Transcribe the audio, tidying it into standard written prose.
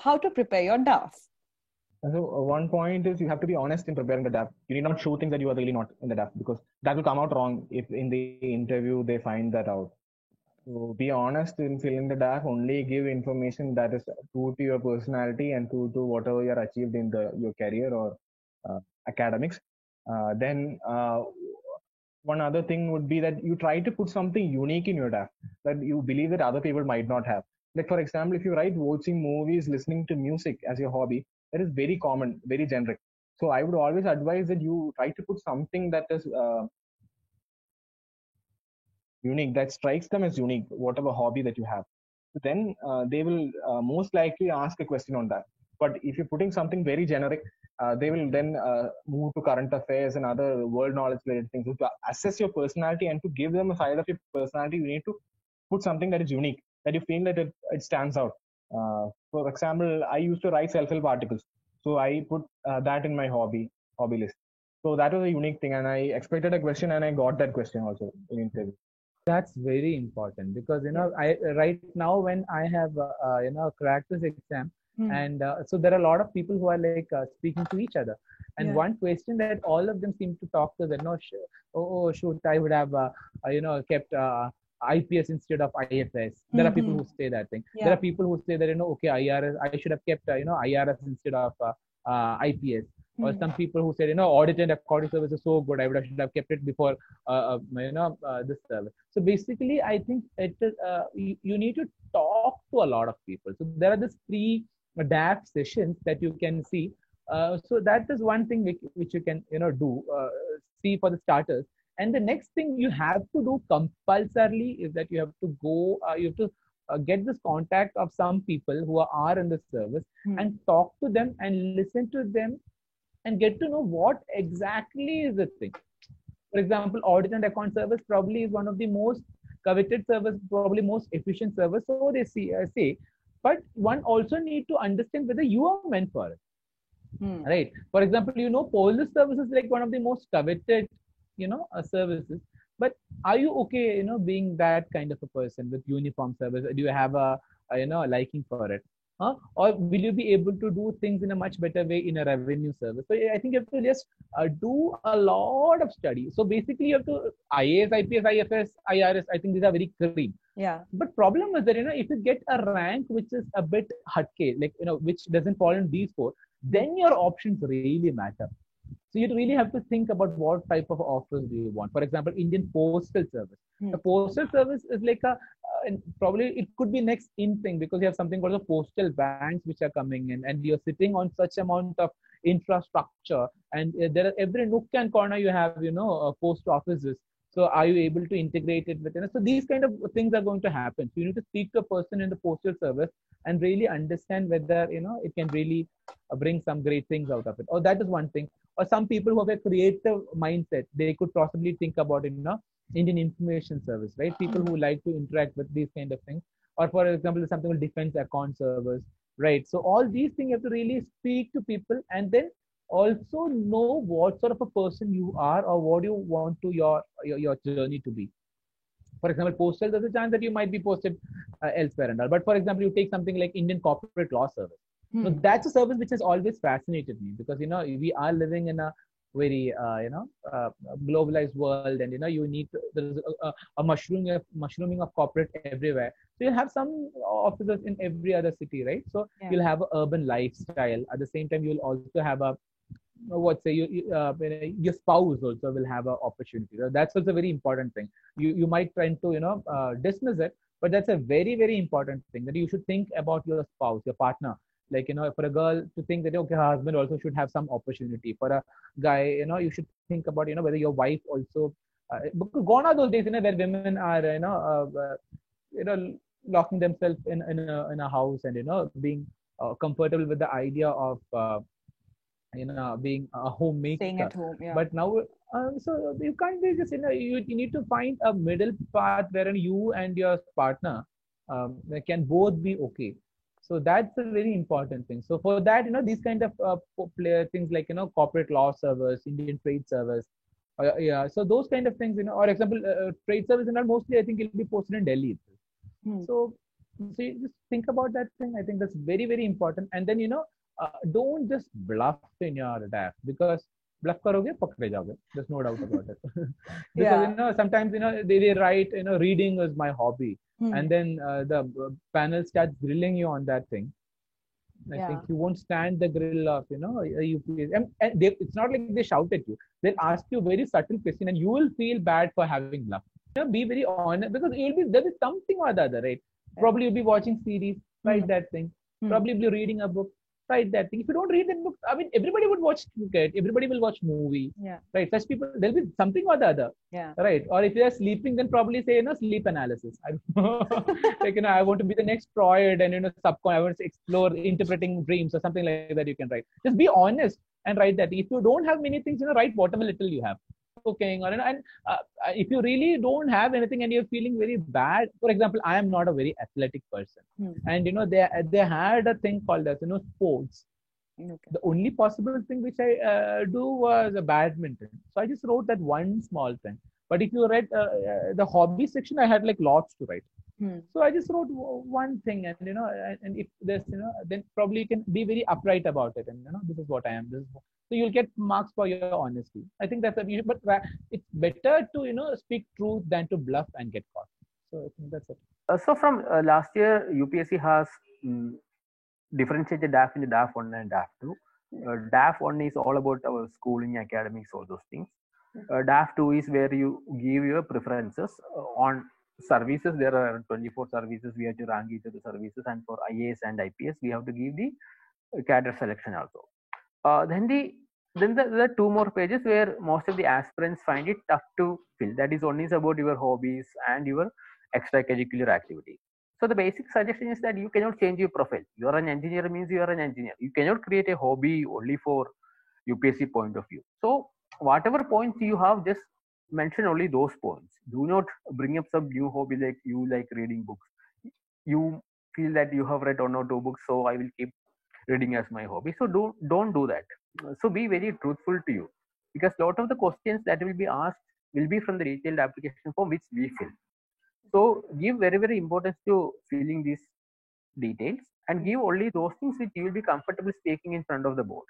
how to prepare your DAF? So one point is you have to be honest in preparing the DAF. You need not show things that you are really not in the DAF, because that will come out wrong if in the interview they find that out. So be honest in filling the DAF. Only give information that is true to your personality and true to whatever you are achieved in your career or academics. Then one other thing would be that you try to put something unique in your DAF that you believe that other people might not have. Like for example, if you write watching movies, listening to music as your hobby, that is very common, very generic. So I would always advise that you try to put something that is unique, that strikes them as unique, whatever hobby that you have. So then they will most likely ask a question on that. But if you're putting something very generic, they will then move to current affairs and other world knowledge related things. So to assess your personality and to give them a side of your personality, you need to put something that is unique, that you feel that it stands out. For example, I used to write self-help articles. So I put that in my hobby list. So that was a unique thing, and I expected a question, and I got that question also in interview. That's very important, because I right now when I have cracked this exam, and so there are a lot of people who are like speaking to each other, and one question that all of them seem to talk to them, shoot, I would have kept IPS instead of IFS. There are people who say that thing. There are people who say that okay, IRS, I should have kept IRS instead of IPS. Or some people who said, audit and accounting service is so good, I should have kept it before this service. So basically, I think it is you need to talk to a lot of people. So there are these free DAF sessions that you can see. So that is one thing which you can do, see for the starters. And the next thing you have to do compulsorily is that you have to go, you have to get this contact of some people who are in the service and talk to them and listen to them and get to know what exactly is the thing. For example, audit and account service probably is one of the most coveted service, probably most efficient service, so they say. But one also need to understand whether you are meant for it, right? For example, police service is like one of the most coveted, services. But are you okay, being that kind of a person with uniform service? Do you have a liking for it? Or will you be able to do things in a much better way in a revenue service? So I think you have to just do a lot of study. So basically, you have to IAS, IPS, IFS, IRS. I think these are very clean. Yeah. But problem is that if you get a rank which is a bit hatke, like which doesn't fall in these four, then your options really matter. So you really have to think about what type of offers do you want. For example, Indian Postal Service. The Postal Service is like probably it could be next in thing, because you have something called the postal banks which are coming in, and you're sitting on such amount of infrastructure, and there are every nook and corner you have post offices. So are you able to integrate it with so these kind of things are going to happen. So you need to speak to a person in the postal service and really understand whether it can really bring some great things out of it. Or that is one thing. Or some people who have a creative mindset, they could possibly think about Indian Information Service, right? People who like to interact with these kind of things. Or for example, something like Defense Account Service, right? So all these things you have to really speak to people, and then also know what sort of a person you are, or what you want to your journey to be. For example, postal, there's a chance that you might be posted elsewhere and all. But for example, you take something like Indian Corporate Law Service. So that's a service which has always fascinated me, because we are living in a very globalized world, and you need there's a mushrooming of corporate everywhere. So you have some offices in every other city, right? So you'll have an urban lifestyle. At the same time, you'll also have a your spouse also will have an opportunity. So that's also a very important thing. You might try to dismiss it, but that's a very, very important thing, that you should think about your spouse, your partner. Like, for a girl to think that, okay, her husband also should have some opportunity. For a guy, you should think about, whether your wife also, because gone are those days, where women are, locking themselves in a house and, being comfortable with the idea of, being a homemaker. Staying at home, yeah. But now, so you can't be just, you need to find a middle path wherein you and your partner can both be okay. So that's a very important thing. So for that, these kind of things like, corporate law service, Indian trade service, so those kind of things, or example, trade service and all, mostly I think it'll be posted in Delhi. So So you just think about that thing. I think that's very, very important. And then, don't just bluff in your DAF, because bluff karoge, pakde jaoge. There's no doubt about it. Because, sometimes, they write, reading is my hobby. And then the panel starts grilling you on that thing. I think you won't stand the grill of, UPSC. And it's not like they shout at you. They'll ask you a very subtle question and you will feel bad for having bluff. Be very honest, because there is something or the other, right? Probably you'll be watching series, write that thing. Probably you'll be reading a book, write that thing. If you don't read that book, I mean, everybody would watch cricket, everybody will watch movie, right? Such people, there'll be something or the other, right? Or if you're sleeping, then probably say, sleep analysis. I don't know. Like, I want to be the next Freud and, I want to explore interpreting dreams or something like that you can write. Just be honest and write that. If you don't have many things, write whatever little you have. Cooking, or and if you really don't have anything and you're feeling very bad, for example, I am not a very athletic person, and they had a thing called as sports. The only possible thing which I do was a badminton, so I just wrote that one small thing. But if you read the hobby section, I had like lots to write. So I just wrote one thing, and and if there's then probably you can be very upright about it, and this is what I am. So you'll get marks for your honesty. I think that's but it's better to speak truth than to bluff and get caught. So I think that's it. So from last year, UPSC has differentiated DAF into DAF 1 and DAF 2. DAF 1 is all about our schooling, academics, all those things. DAF 2 is where you give your preferences on services. There are 24 services. We have to rank each of the services, and for IAS and IPS, we have to give the cadre selection also. Then there are 2 more pages where most of the aspirants find it tough to fill. That is only about your hobbies and your extracurricular activity. So the basic suggestion is that you cannot change your profile. You are an engineer means you are an engineer. You cannot create a hobby only for UPSC point of view. So whatever points you have, just mention only those points. Do not bring up some new hobby like you like reading books. You feel that you have read 1 or 2 books, so I will keep reading as my hobby. So don't do that. So be very truthful to you, because a lot of the questions that will be asked will be from the detailed application form which we fill. So give very, very importance to filling these details, and give only those things which you will be comfortable speaking in front of the board.